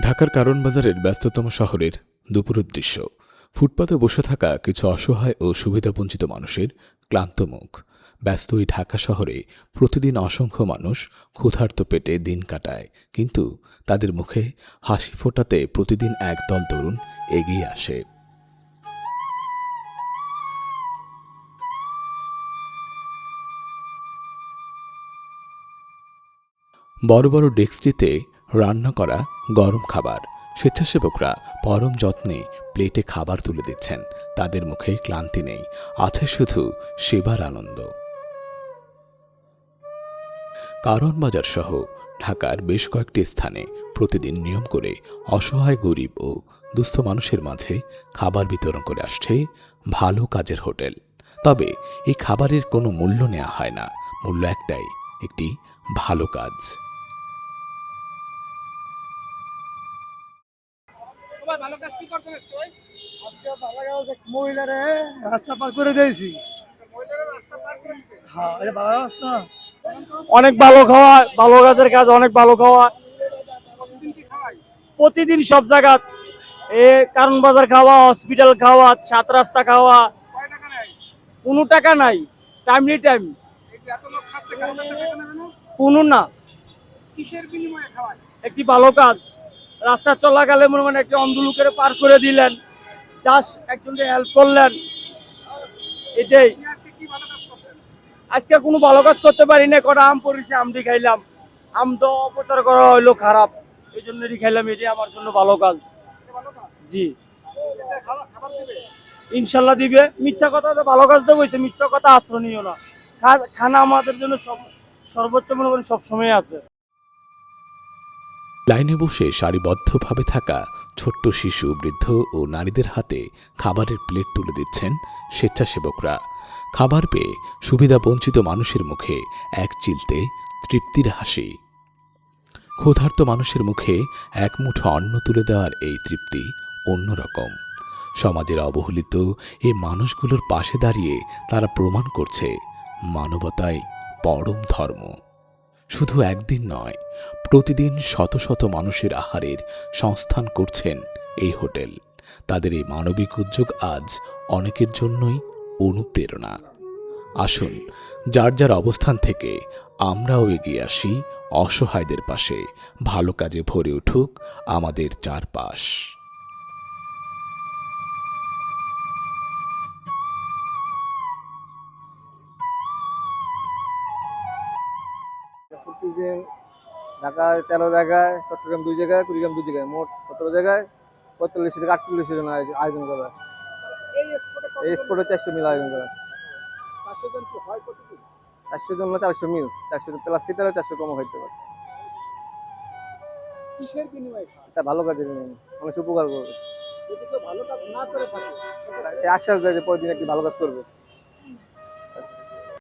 ঢাকার কারণ বাজারের ব্যস্ততম শহরের দুপুরের দৃশ্য। ফুটপাতে বসে থাকা কিছু অসহায় ও সুবিধাবঞ্চিত মানুষের ক্লান্ত মুখ। ব্যস্ত এই ঢাকা শহরে প্রতিদিন অসংখ্য মানুষ ক্ষুধার্ত পেটে দিন কাটায়, কিন্তু তাদের মুখে হাসি ফোটাতে প্রতিদিন একদল তরুণ এগিয়ে আসে। বড় বড় ডেস্কটিতে রান্না করা গরম খাবার। স্বেচ্ছাসেবকরা পরম যত্নে প্লেটে খাবার তুলে দিচ্ছেন। তাদের মুখে ক্লান্তি নেই, আছে শুধু সেবার আনন্দ। কারণ বাজার সহ ঢাকার বেশ কয়েকটি স্থানে প্রতিদিন নিয়ম করে অসহায় গরিব ও দুস্থ মানুষের মাঝে খাবার বিতরণ করে আসছে ভালো কাজের হোটেল। তবে এই খাবারের কোনো মূল্য নেওয়া হয় না, মূল্য একটাই, একটি ভালো কাজ। মহিলারে রাস্তা পার করে দিয়েছি। হ্যাঁ, এটা ভালো রাস্তা। অনেক ভালো খাওয়া, ভালো কাজের কাজ, অনেক ভালো খাওয়া প্রতিদিন সব জায়গা। কারণ বাজার খাওয়া, হসপিটাল খাওয়া, সাত রাস্তা খাওয়া, কোনো টাকা নাই, টাইমলি টাইম কোনো না। একটি ভালো কাজ, রাস্তা চলাকালে মনে মানে একটি অন্ধ লোকের পার করে দিলেন, জাস্ট একজনকে হেল্প করলেন, এটাই। আজকে কোনো ভালো কাজ করতে পারি না, কটা আম পড়েছে, আমটি খাইলাম। আম তো অপচার করা হইলো খারাপ, এই জন্যই খাইলাম, এটাই আমার জন্য ভালো কাজ। জি, ইনশাল্লাহ দিবে। মিথ্যা কথা তো ভালো কাজ তো বলছে, মিথ্যা কথা আশ্রণীয় না। খানা আমাদের জন্য সব সর্বোচ্চ মনে করেন সব সময় আছে। লাইনে বসে সারিবদ্ধভাবে থাকা ছোট্ট শিশু, বৃদ্ধ ও নারীদের হাতে খাবারের প্লেট তুলে দিচ্ছেন স্বেচ্ছাসেবকরা। খাবার পেয়ে সুবিধাবঞ্চিত মানুষের মুখে এক চিলতে তৃপ্তির হাসি। ক্ষুধার্ত মানুষের মুখে এক মুঠো অন্ন তুলে দেওয়ার এই তৃপ্তি অন্যরকম। সমাজের অবহেলিত এই মানুষগুলোর পাশে দাঁড়িয়ে তারা প্রমাণ করছে মানবতাই পরম ধর্ম। শুধু একদিন নয়, প্রতিদিন শত শত মানুষের আহারের সংস্থান করছেন এই হোটেল। তাদের এই মানবিক উদ্যোগ আজ অনেকের জন্যই অনুপ্রেরণা। আসুন, যার যার অবস্থান থেকে আমরাও এগিয়ে আসি অসহায়দের পাশে। ভালো কাজে ভরে উঠুক আমাদের চারপাশ। প্রতিদিন ঢাকায় 13 জায়গায়, চট্টগ্রাম 2 জায়গায়, কুড়িগ্রাম 2 জায়গায়, মোট 17 জায়গায় 45 থেকে 48 জন আয়োজন করা হয়। এই স্পটে 400 মিল আয়োজন করা হয়। 400 জন না 400 মিল, 400 প্লাস খেতে হলে 400 কম হইতে পারে। এটা ভালো কাজের বিনিময়ে মানুষ উপকার করবে। সে আশ্বাস দেয় যে পরের দিন একটি ভালো কাজ করবে।